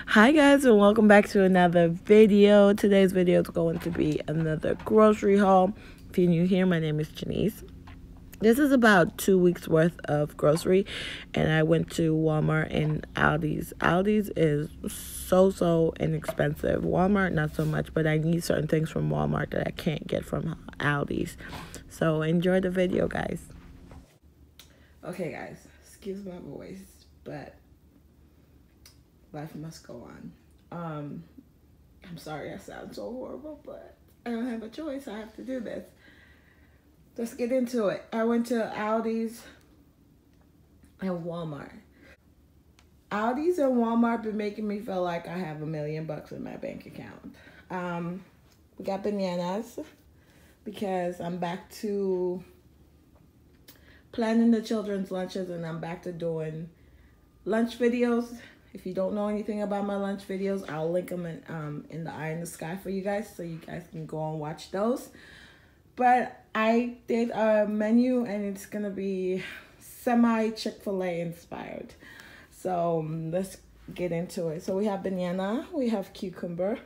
Hi guys, and welcome back to another video. Today's video is going to be another grocery haul. If you're new here, my name is Janice. This is about 2 weeks worth of grocery, and I went to Walmart and Aldi's. Aldi's is so inexpensive. Walmart not so much, but I need certain things from Walmart that I can't get from Aldi's. So enjoy the video, guys. Okay guys, excuse my voice, but life must go on. I'm sorry I sound so horrible, but I don't have a choice. I have to do this. Let's get into it. I went to Aldi's and Walmart. Aldi's and Walmart been making me feel like I have $1 million in my bank account. We got bananas because I'm back to planning the children's lunches, and I'm back to doing lunch videos. If you don't know anything about my lunch videos, I'll link them in the eye in the sky for you guys, so you guys can go and watch those. But I did a menu, and it's gonna be semi Chick-fil-A inspired. So let's get into it. So we have banana, we have cucumber,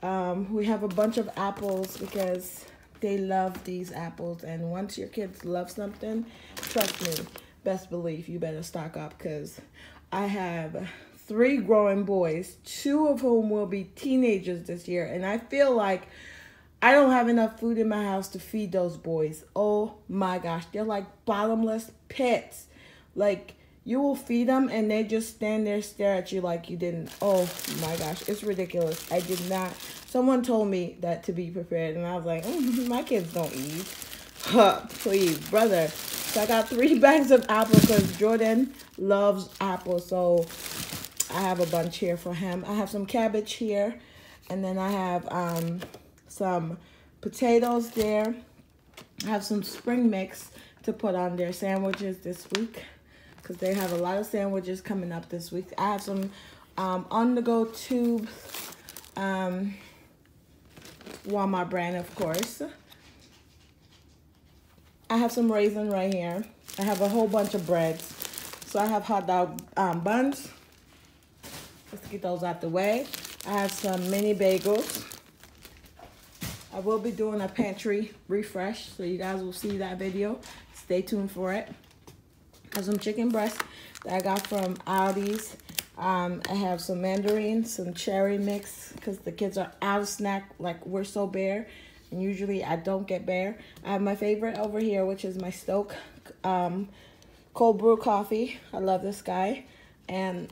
we have a bunch of apples because they love these apples, and once your kids love something, trust me, best believe you better stock up, because I have 3 growing boys, 2 of whom will be teenagers this year, and I feel like I don't have enough food in my house to feed those boys. Oh my gosh, they're like bottomless pits. Like, you will feed them and they just stand there, stare at you like you didn't. Oh my gosh, it's ridiculous. I did not. Someone told me that to be prepared, and I was like, my kids don't eat. Please, brother. So I got 3 bags of apples because Jordan loves apples. So I have a bunch here for him. I have some cabbage here, and then I have some potatoes there. I have some spring mix to put on their sandwiches this week, because they have a lot of sandwiches coming up this week. I have some on-the-go tube, Walmart brand, of course. I have some raisin right here. I have a whole bunch of breads. So I have hot dog buns. Let's get those out the way. I have some mini bagels. I will be doing a pantry refresh, so you guys will see that video. Stay tuned for it. I have some chicken breast that I got from Aldi's. I have some mandarins, some cherry mix, because the kids are out of snack, like we're so bare, and usually I don't get bare. I have my favorite over here, which is my Stoke cold brew coffee. I love this guy. And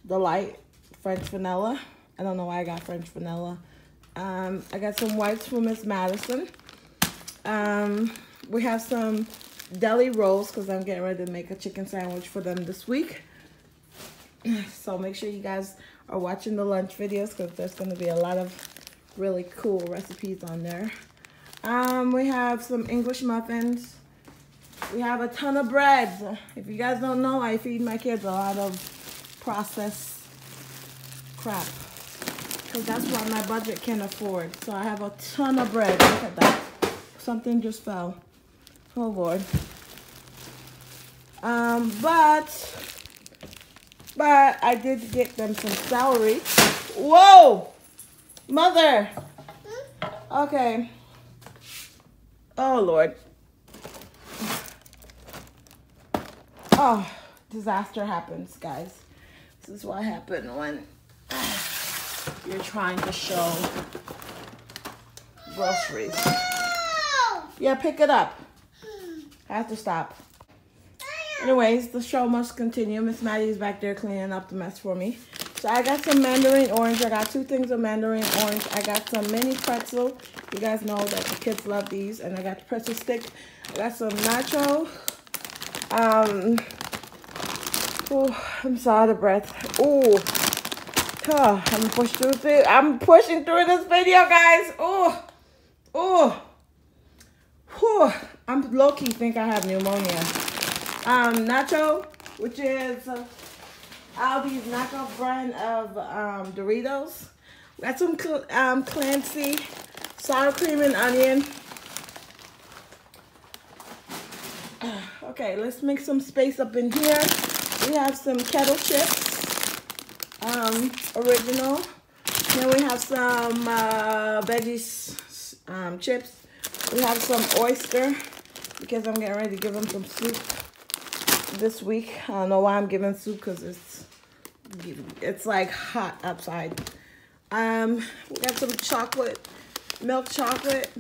the light French vanilla. I don't know why I got French vanilla. I got some wipes from Miss Madison. We have some deli rolls because I'm getting ready to make a chicken sandwich for them this week. So make sure you guys are watching the lunch videos, because there's going to be a lot of really cool recipes on there. We have some English muffins. We have a ton of breads. If you guys don't know, I feed my kids a lot of processed crap, because that's what my budget can afford. So I have a ton of bread. Look at that. Something just fell. Oh Lord. But I did get them some celery. Whoa! Mother! Okay. Oh Lord. Oh, disaster happens, guys. This is what happens when you're trying to show groceries. Yeah, pick it up. I have to stop. Anyways, the show must continue. Miss Maddie's back there cleaning up the mess for me. So I got some mandarin orange. I got 2 things of mandarin orange. I got some mini pretzel. You guys know that the kids love these. And I got the pretzel stick. I got some nacho. Oh, I'm so out of breath. Oh, I'm pushing through this video, guys. Oh. I'm low-key think I have pneumonia. Nacho, which is Aldi's knockoff brand of Doritos. We got some Clancy, sour cream and onion. Okay, let's make some space up in here. We have some kettle chips. original. Then we have some veggies, chips. We have some oyster because I'm getting ready to give them some soup this week. I don't know why I'm giving soup because it's like hot outside. We got some chocolate, milk chocolate,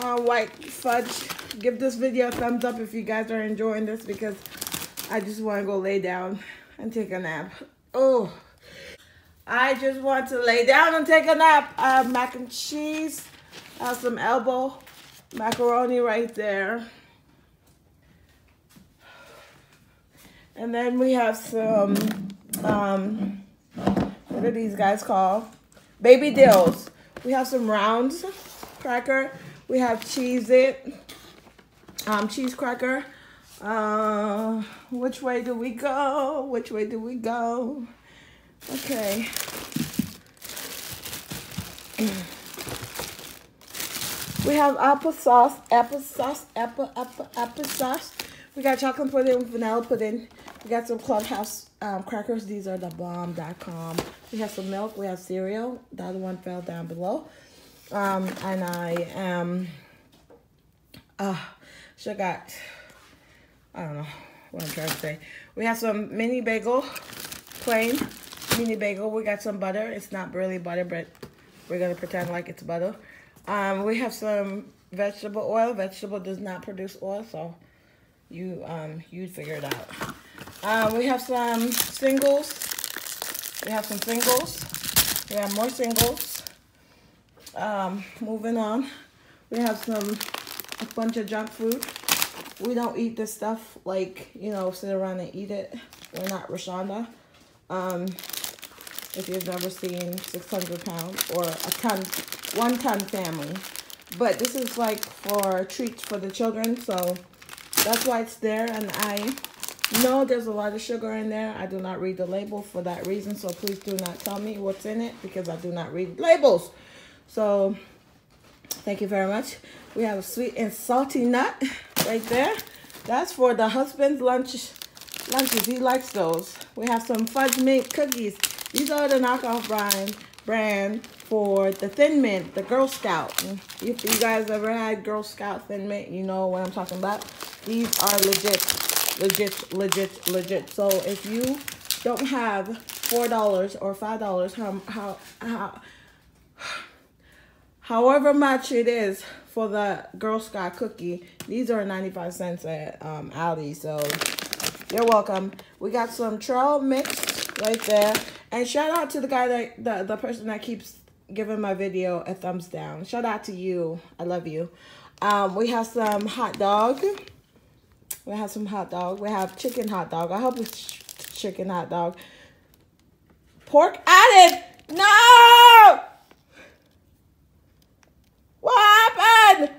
white fudge. Give this video a thumbs up if you guys are enjoying this because I just want to go lay down and take a nap. Oh, I just want to lay down and take a nap. I have mac and cheese. I have some elbow macaroni right there. And then we have some, what are these guys called? Baby dills. We have some rounds cracker. We have Cheez-It, cheese cracker. Which way do we go? Which way do we go? Okay. We have applesauce. We got chocolate pudding, vanilla pudding. We got some Clubhouse crackers. These are the bomb.com. We have some milk. We have cereal. The other one fell down below. And I am, I don't know what I'm trying to say. We have some mini bagel, plain mini bagel. We got some butter. It's not really butter, but we're going to pretend like it's butter. We have some vegetable oil. Vegetable does not produce oil, so you'd figure it out. We have some singles. We have some singles. We have more singles. Moving on. We have a bunch of junk food. We don't eat this stuff like, you know, sit around and eat it. We're not Rashonda. If you've never seen 600 pounds or 1 ton family. But this is like for treats for the children, so that's why it's there. And I know there's a lot of sugar in there. I do not read the label for that reason, so please do not tell me what's in it because I do not read labels. So thank you very much. We have a sweet and salty nut right there. That's for the husband's lunches. He likes those. We have some fudge mint cookies. These are the knockoff brand for the Thin Mint, the Girl Scout. If you guys ever had Girl Scout Thin Mint, you know what I'm talking about. These are legit. So if you don't have $4 or $5, however much it is for the Girl Scout cookie, these are 95 cents at Aldi. So you're welcome. We got some trail mix right there. And shout out to the guy the person that keeps giving my video a thumbs down. Shout out to you. I love you. We have some hot dog. We have some hot dog. We have chicken hot dog. I hope it's chicken hot dog. Pork added. No! What happened?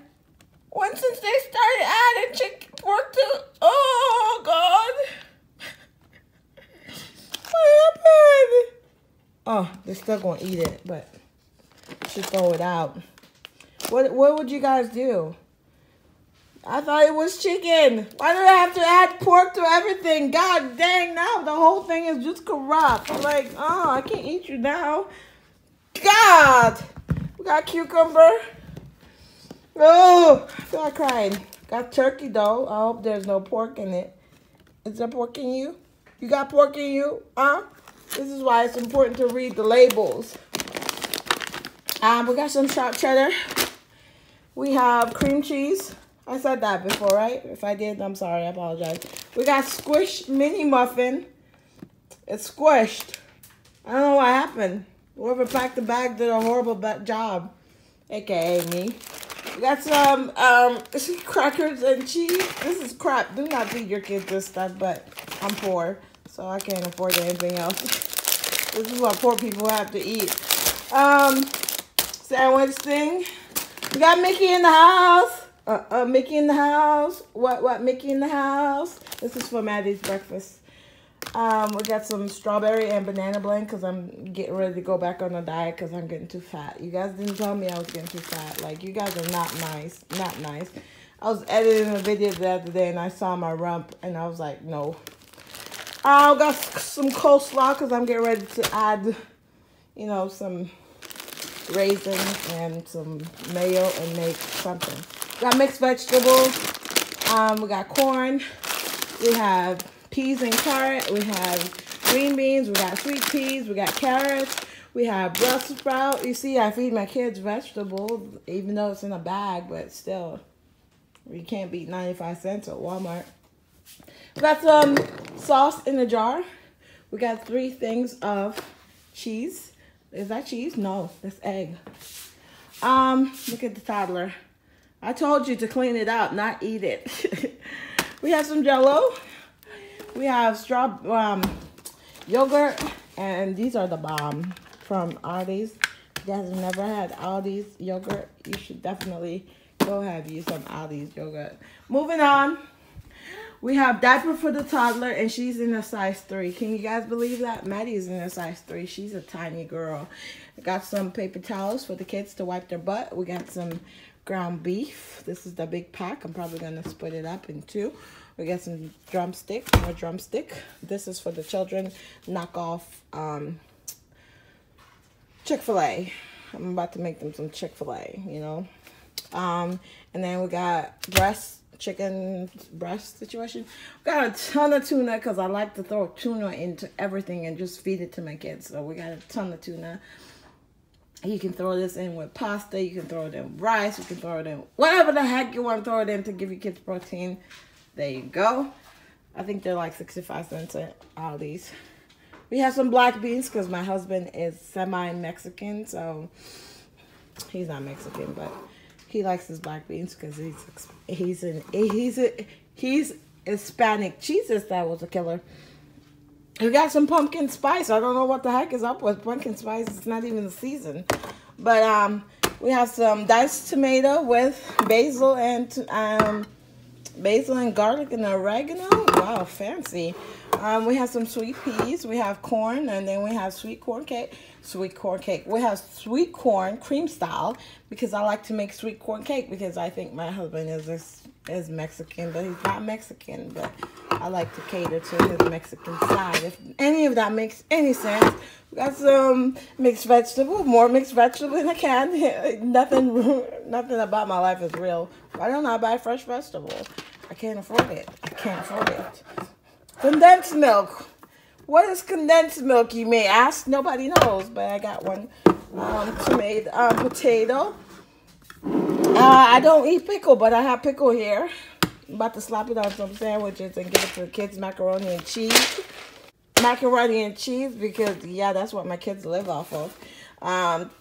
Since they started adding pork to... Oh, God. What happened? Oh, they're still going to eat it, but should throw it out. What would you guys do? I thought it was chicken. Why do I have to add pork to everything? God dang, now the whole thing is just corrupt. I'm like, oh, I can't eat you now. God. We got cucumber. Oh, I feel like crying. Got turkey, though. I hope there's no pork in it. Is there pork in you? You got pork in you? Huh? This is why it's important to read the labels. We got some sharp cheddar. We have cream cheese. I said that before, right? If I did, I'm sorry. I apologize. We got squished mini muffin. It's squished. I don't know what happened. Whoever packed the bag did a horrible job, aka me. We got some crackers and cheese. This is crap. Do not feed your kids this stuff, but I'm poor, so I can't afford anything else. This is what poor people have to eat. Sandwich thing. We got Mickey in the house. Mickey in the house. What Mickey in the house? This is for Maddie's breakfast. We got some strawberry and banana blend because I'm getting ready to go back on a diet because I'm getting too fat. You guys didn't tell me I was getting too fat. Like, you guys are not nice. Not nice. I was editing a video the other day and I saw my rump and I was like, no. I got some coleslaw because I'm getting ready to add, you know, some raisins and some mayo and make something. We got mixed vegetables. We got corn. We have peas and carrot. We have green beans. We got sweet peas. We got carrots. We have Brussels sprout. You see, I feed my kids vegetables, even though it's in a bag, but still, you can't beat 95 cents at Walmart. We got some sauce in a jar. We got 3 things of cheese. Is that cheese? No, that's egg. Look at the toddler. I told you to clean it up, not eat it. We have some Jello. We have yogurt, and these are the bomb from Aldi's. If you guys have never had Aldi's yogurt, you should definitely go have you some Aldi's yogurt. Moving on, we have diaper for the toddler, and she's in a size 3. Can you guys believe that? Maddie's in a size 3. She's a tiny girl. I got some paper towels for the kids to wipe their butt. We got some ground beef. This is the big pack. I'm probably going to split it up in 2. We got some more drumstick. This is for the children. Knockoff Chick-fil-A. I'm about to make them some Chick-fil-A, you know. And then we got chicken breast situation. We got a ton of tuna because I like to throw tuna into everything and just feed it to my kids. So we got a ton of tuna. You can throw this in with pasta. You can throw it in with rice. You can throw it in whatever the heck you want to throw it in to give your kids protein. There you go. I think they're like 65 cents at Aldi's. We have some black beans because my husband is semi-Mexican, so he's not Mexican, but he likes his black beans because he's Hispanic. Jesus, that was a killer. We got some pumpkin spice. I don't know what the heck is up with pumpkin spice. It's not even the season. But we have some diced tomato with basil and garlic and oregano. Wow, fancy. We have some sweet peas. We have corn, and then we have sweet corn cake. We have sweet corn cream style because I like to make sweet corn cake because I think my husband is Mexican, but he's not Mexican. But I like to cater to his Mexican side. If any of that makes any sense. We got some mixed vegetable, more mixed vegetable in a can. Nothing about my life is real. Why don't I buy fresh vegetables? I can't afford it. Condensed milk. What is condensed milk, you may ask? Nobody knows, but I got one. Potato. I don't eat pickle, but I have pickle here. I'm about to slap it on some sandwiches and give it to the kids macaroni and cheese. Macaroni and cheese because, yeah, that's what my kids live off of.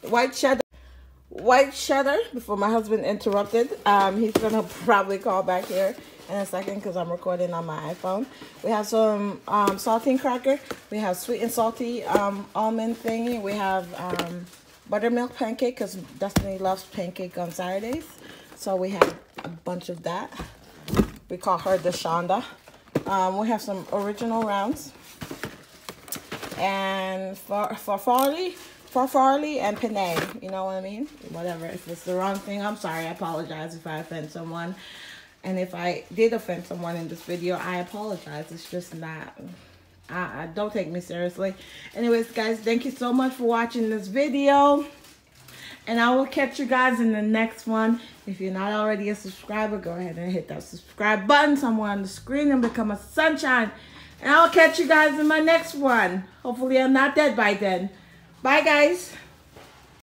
White cheddar, before my husband interrupted. He's going to probably call back here in a second because I'm recording on my iPhone. We have some saltine cracker. We have sweet and salty almond thingy. We have buttermilk pancake because Destiny loves pancake on Saturdays. So we have a bunch of that. We call her Deshonda. We have some original rounds. And for farley and penne, you know what I mean? Whatever. If it's the wrong thing, I'm sorry. I apologize if I offend someone. And if I did offend someone in this video, I apologize. It's just not... don't take me seriously. Anyways, guys, thank you so much for watching this video. And I will catch you guys in the next one. If you're not already a subscriber, go ahead and hit that subscribe button somewhere on the screen and become a sunshine. And I'll catch you guys in my next one. Hopefully I'm not dead by then. Bye, guys.